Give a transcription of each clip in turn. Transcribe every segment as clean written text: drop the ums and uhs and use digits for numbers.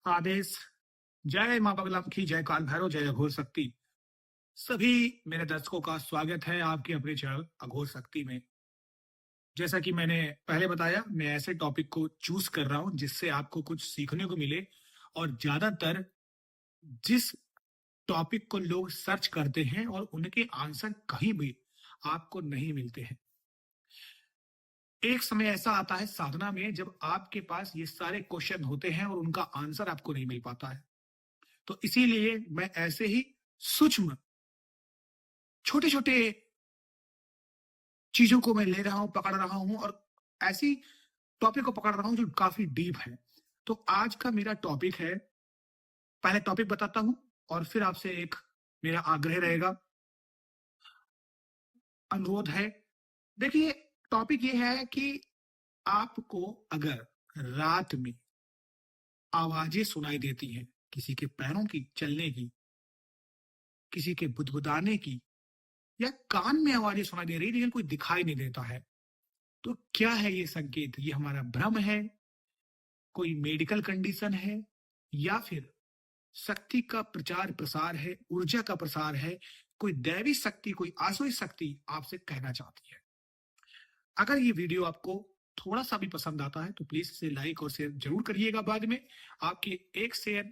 आदेश। जय मां बगलाम की, जय काल भैरव, जय अघोर शक्ति। सभी मेरे दर्शकों का स्वागत है आपके अपने चैनल अघोर शक्ति में। जैसा कि मैंने पहले बताया, मैं ऐसे टॉपिक को चूज कर रहा हूं जिससे आपको कुछ सीखने को मिले। और ज्यादातर जिस टॉपिक को लोग सर्च करते हैं और उनके आंसर कहीं भी आपको नहीं मिलते हैं। एक समय ऐसा आता है साधना में जब आपके पास ये सारे क्वेश्चन होते हैं और उनका आंसर आपको नहीं मिल पाता है। तो इसीलिए मैं ऐसे ही सूक्ष्म छोटे छोटे चीजों को मैं ले रहा हूं, पकड़ रहा हूं और ऐसी टॉपिक को पकड़ रहा हूं जो काफी डीप है। तो आज का मेरा टॉपिक है, पहले टॉपिक बताता हूं और फिर आपसे एक मेरा आग्रह रहेगा, अनुरोध है। देखिए, टॉपिक ये है कि आपको अगर रात में आवाजें सुनाई देती हैं, किसी के पैरों की चलने की, किसी के बुदबुदाने की, या कान में आवाजें सुनाई दे रही लेकिन कोई दिखाई नहीं देता है, तो क्या है ये संकेत? ये हमारा भ्रम है, कोई मेडिकल कंडीशन है, या फिर शक्ति का प्रचार प्रसार है, ऊर्जा का प्रसार है, कोई दैवी शक्ति, कोई आसुरी शक्ति आपसे कहना चाहती है? अगर ये वीडियो आपको थोड़ा सा भी पसंद आता है तो प्लीज इसे लाइक और शेयर जरूर करिएगा। बाद में आपके एक शेयर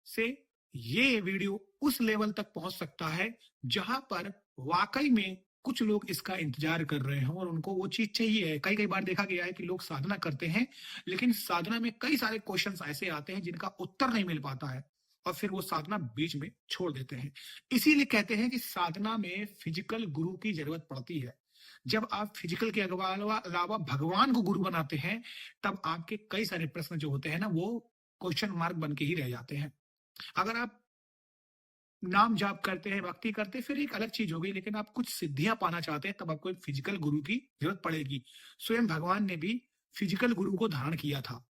से ये वीडियो उस लेवल तक पहुंच सकता है जहां पर वाकई में कुछ लोग इसका इंतजार कर रहे हैं और उनको वो चीज चाहिए है। कई कई बार देखा गया है कि लोग साधना करते हैं लेकिन साधना में कई सारे क्वेश्चंस ऐसे आते हैं जिनका उत्तर नहीं मिल पाता है और फिर वो साधना बीच में छोड़ देते हैं। इसीलिए कहते हैं कि साधना में फिजिकल गुरु की जरूरत पड़ती है। जब आप फिजिकल के अलावा भगवान को गुरु बनाते हैं तब आपके कई सारे प्रश्न जो होते हैं ना, वो क्वेश्चन मार्क बन के ही रह जाते हैं। अगर आप नाम जाप करते हैं, भक्ति करते हैं, फिर एक अलग चीज होगी, लेकिन आप कुछ सिद्धियां पाना चाहते हैं तब आपको एक फिजिकल गुरु की जरूरत पड़ेगी। स्वयं भगवान ने भी फिजिकल गुरु को धारण किया था।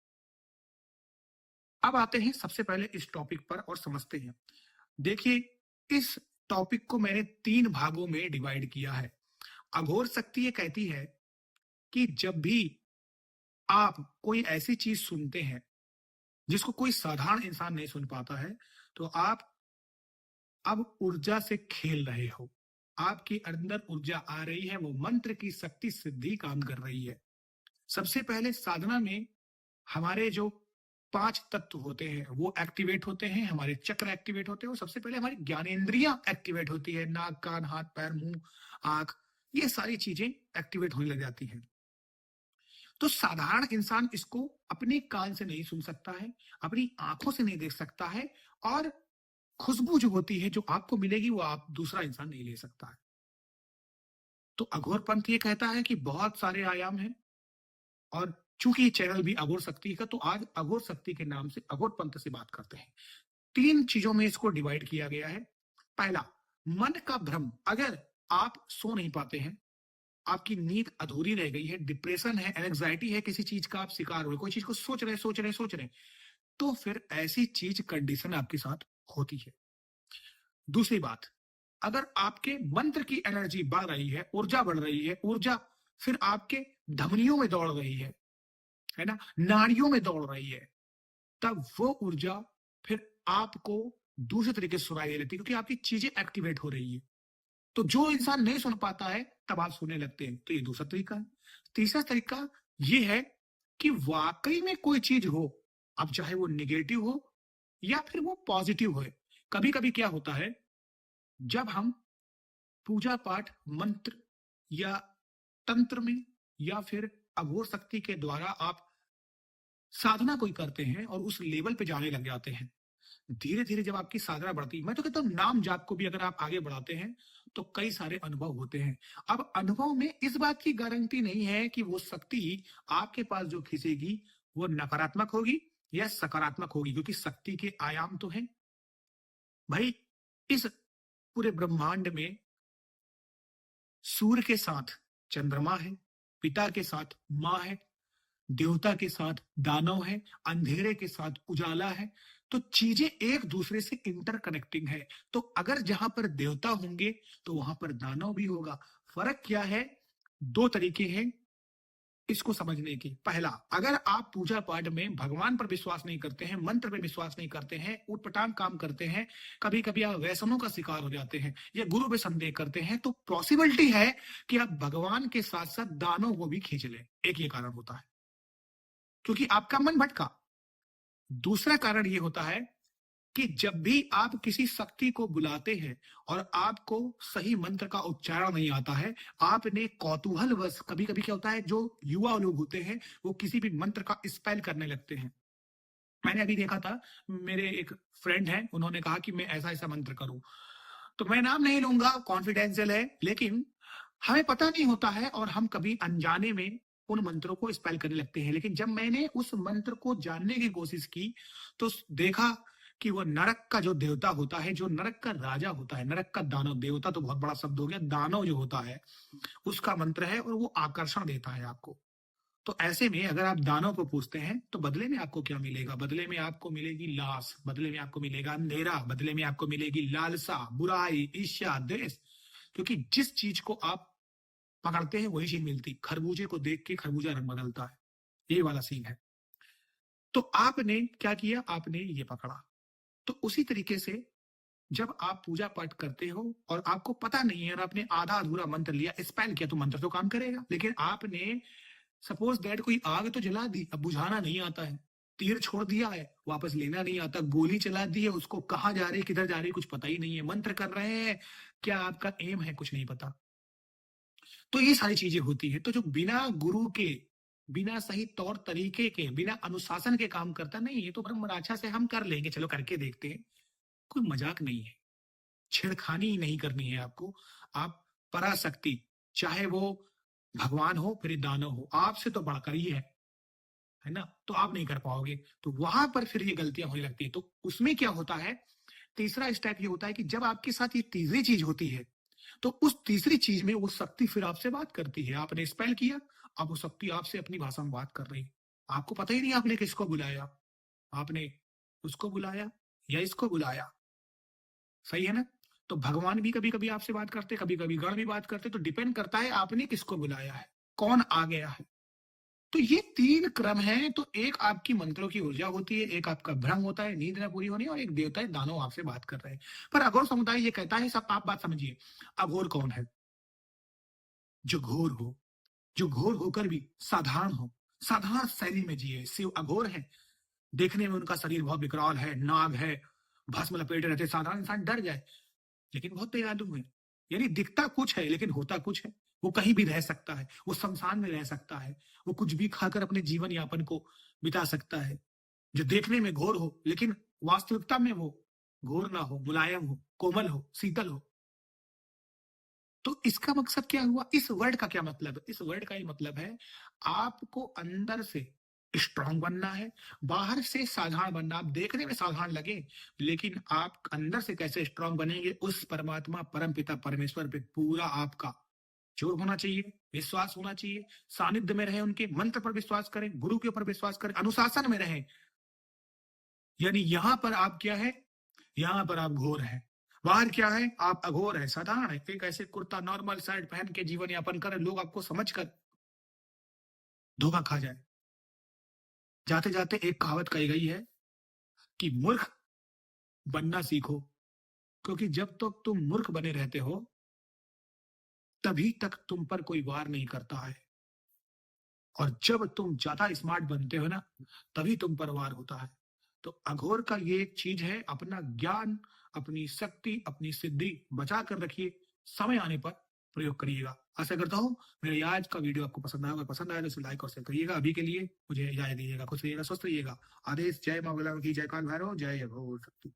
अब आते हैं सबसे पहले इस टॉपिक पर और समझते हैं। देखिए, इस टॉपिक को मैंने 3 भागों में डिवाइड किया है। अघोर शक्ति ये कहती है कि जब भी आप कोई ऐसी चीज सुनते हैं जिसको कोई साधारण इंसान नहीं सुन पाता है, तो आप अब ऊर्जा से खेल रहे हो। आपके अंदर ऊर्जा आ रही है, वो मंत्र की शक्ति सिद्धि काम कर रही है। सबसे पहले साधना में हमारे जो 5 तत्व होते हैं वो एक्टिवेट होते हैं, हमारे चक्र एक्टिवेट होते हैं और सबसे पहले हमारी ज्ञानेंद्रियां एक्टिवेट होती है। नाक, कान, हाथ, पैर, मुंह, आंख, ये सारी चीजें एक्टिवेट होने लग जाती हैं। तो साधारण इंसान इसको अपने कान से नहीं सुन सकता है, अपनी आंखों से नहीं देख सकता है, और खुशबू जो होती है जो आपको मिलेगी वो आप दूसरा इंसान नहीं ले सकता है। तो अघोर पंथ ये कहता है कि बहुत सारे आयाम हैं, और चूंकि ये चैनल भी अघोर शक्ति का, तो आज अघोर शक्ति के नाम से अघोर पंथ से बात करते हैं। 3 चीजों में इसको डिवाइड किया गया है। पहला, मन का भ्रम। अगर आप सो नहीं पाते हैं, आपकी नींद अधूरी रह गई है, डिप्रेशन है, एंजाइटी है, किसी चीज का आप शिकार हो, कोई चीज को सोच रहे, तो फिर ऐसी चीज कंडीशन आपके साथ होती है। दूसरी बात, अगर आपके मंत्र की एनर्जी बढ़ रही है, ऊर्जा बढ़ रही है, ऊर्जा फिर आपके धमनियों में दौड़ रही है ना, नाड़ियों में दौड़ रही है, तब वो ऊर्जा फिर आपको दूसरे तरीके से सुनाई दे लेती है क्योंकि आपकी चीजें एक्टिवेट हो रही है। तो जो इंसान नहीं सुन पाता है तब आप सुनने लगते हैं। तो ये दूसरा तरीका है। तीसरा तरीका ये है कि वाकई में कोई चीज हो, अब चाहे वो निगेटिव हो या फिर वो पॉजिटिव हो। कभी कभी क्या होता है, जब हम पूजा पाठ, मंत्र या तंत्र में या फिर अघोर शक्ति के द्वारा आप साधना कोई करते हैं और उस लेवल पे जाने लग जाते हैं, धीरे धीरे जब आपकी साधना बढ़ती, मैं तो कहता हूं नाम जाप को भी अगर आप आगे बढ़ाते हैं तो कई सारे अनुभव होते हैं। अब अनुभव में इस बात की गारंटी नहीं है कि वो शक्ति आपके पास जो खींचेगी वो नकारात्मक होगी या सकारात्मक होगी, क्योंकि शक्ति के आयाम तो हैं भाई। इस पूरे ब्रह्मांड में सूर्य के साथ चंद्रमा है, पिता के साथ माँ है, देवता के साथ दानव है, अंधेरे के साथ उजाला है। तो चीजें एक दूसरे से इंटरकनेक्टिंग है। तो अगर जहां पर देवता होंगे तो वहां पर दानव भी होगा। फर्क क्या है? 2 तरीके हैं, इसको समझने की। पहला, अगर आप पूजा पाठ में भगवान पर विश्वास नहीं करते हैं, मंत्र पे विश्वास नहीं करते हैं, उटपटांग काम करते हैं, कभी कभी आप व्यसनों का शिकार हो जाते हैं या गुरु पे संदेह करते हैं, तो पॉसिबिलिटी है कि आप भगवान के साथ साथ दानों को भी खींच लें। एक ये कारण होता है, क्योंकि आपका मन भटका। दूसरा कारण ये होता है कि जब भी आप किसी शक्ति को बुलाते हैं और आपको सही मंत्र का उच्चारण नहीं आता है, आपने कौतूहलवश, कभी कभी क्या होता है, जो युवा लोग होते हैं वो किसी भी मंत्र का स्पेल करने लगते हैं। मैंने अभी देखा था, मेरे एक फ्रेंड है, उन्होंने कहा कि मैं ऐसा ऐसा मंत्र करूं, तो मैं नाम नहीं लूंगा, कॉन्फिडेंशियल है, लेकिन हमें पता नहीं होता है और हम कभी अनजाने में उन मंत्रों को स्पेल करने लगते हैं। लेकिन जब मैंने उस मंत्र को जानने की कोशिश की तो देखा कि वो नरक का जो देवता होता है, जो नरक का राजा होता है, नरक का दानव, देवता तो बहुत बड़ा शब्द हो गया, दानव जो होता है उसका मंत्र है और वो आकर्षण देता है आपको। तो ऐसे में अगर आप दानव को पूछते हैं तो बदले में आपको क्या मिलेगा? बदले में आपको मिलेगी लाश, बदले में आपको मिलेगा अंधेरा, बदले में आपको मिलेगी लालसा, बुराई, ईर्ष्या, द्वेष। क्योंकि जिस चीज को आप पकड़ते हैं वही चीज मिलती। खरबूजे को देख के खरबूजा रंग बदलता है, ये वाला सीन है। तो आपने क्या किया? आपने ये पकड़ा। तो उसी तरीके से जब आप पूजा पाठ करते हो और आपको पता नहीं है और आपने आधा अधूरा मंत्र लिया, स्पेल किया, तो मंत्र तो काम करेगा, लेकिन आपने सपोज दैट कोई आग तो जला दी, अब बुझाना नहीं आता है, तीर छोड़ दिया है, वापस लेना नहीं आता, गोली चला दी है, उसको कहाँ जा रही, किधर जा रही, कुछ पता ही नहीं है, मंत्र कर रहे हैं, क्या आपका एम है, कुछ नहीं पता। तो ये सारी चीजें होती है। तो जो बिना गुरु के, बिना सही तौर तरीके के, बिना अनुशासन के काम करता नहीं है, तो ब्रह्म राक्षा से हम कर लेंगे, चलो करके देखते हैं, कोई मजाक नहीं है, छेड़खानी ही नहीं करनी है आपको। आप पराशक्ति, चाहे वो भगवान हो फिर दानव हो, आपसे तो बढ़कर ही है ना, तो आप नहीं कर पाओगे। तो वहां पर फिर ये गलतियां होने लगती है। तो उसमें क्या होता है, तीसरा स्टेप ये होता है कि जब आपके साथ ये तीसरी चीज होती है तो उस तीसरी चीज में वो शक्ति फिर आपसे बात करती है। आपने स्पेल किया, अब वो शक्ति आपसे अपनी भाषा में बात कर रही है, आपको पता ही नहीं आपने किसको बुलाया, आपने उसको बुलाया या इसको बुलाया। सही है ना? तो भगवान भी कभी कभी आपसे बात करते, कभी कभी गण भी बात करते, तो डिपेंड करता है आपने किसको बुलाया है, कौन आ गया है। तो ये तीन क्रम है। तो एक आपकी मंत्रों की ऊर्जा होती है, एक आपका भ्रम होता है, नींद न पूरी होनी, और एक देवता है, दानव आपसे बात कर रहे हैं। पर अघोर समुदाय ये कहता है, सब आप बात समझिए, अघोर कौन है? जो घोर हो, जो घोर होकर भी साधारण हो, साधारण शैली में जिए, शिव अघोर है। देखने में उनका शरीर बहुत विकराल है, नाग है, भस्म लपेटे रहते, साधारण इंसान डर जाए, लेकिन बहुत दयालु है। यानी दिखता कुछ है लेकिन होता कुछ है। वो कहीं भी रह सकता है, वो शमशान में रह सकता है, वो कुछ भी खाकर अपने जीवन यापन को बिता सकता है। जो देखने में घोर हो लेकिन वास्तविकता में वो घोर ना हो, मुलायम हो, कोमल हो, शीतल हो। तो इसका मकसद क्या हुआ? इस वर्ड का क्या मतलब है? इस वर्ड का ये मतलब है, आपको अंदर से स्ट्रांग बनना है, बाहर से साधारण बनना। आप देखने में साधारण लगे लेकिन आप अंदर से कैसे स्ट्रांग बनेंगे, उस परमात्मा परम पिता परमेश्वर पे पूरा आपका जोर होना चाहिए, विश्वास होना चाहिए, सानिध्य में रहे, उनके मंत्र पर विश्वास करें, गुरु के ऊपर विश्वास करें, अनुशासन में रहें। यानी यहां पर आप क्या है? यहाँ पर आप घोर है, बाहर क्या है? आप अघोर है, साधारण है। एक ऐसे कुर्ता नॉर्मल शर्ट पहन के जीवन यापन करें, लोग आपको समझकर धोखा खा जाए। जाते जाते एक कहावत कही गई है कि मूर्ख बनना सीखो, क्योंकि जब तक तुम मूर्ख बने रहते हो तभी तक तुम पर कोई वार नहीं करता है, और जब तुम ज्यादा स्मार्ट बनते हो ना, तभी तुम पर वार होता है। तो अघोर का ये एक चीज है, अपना ज्ञान, अपनी शक्ति, अपनी सिद्धि बचा कर रखिए, समय आने पर प्रयोग करिएगा। आशा करता हूँ मेरे आज का वीडियो आपको पसंद आया होगा, पसंद आया तो इसे लाइक और शेयर करिएगा। अभी के लिए मुझे इजाजत दीजिएगा, खुश रहिएगा, स्वस्थ रहिएगा। आदेश, जय मां की, जय काल भैरव, जय अघोर शक्ति।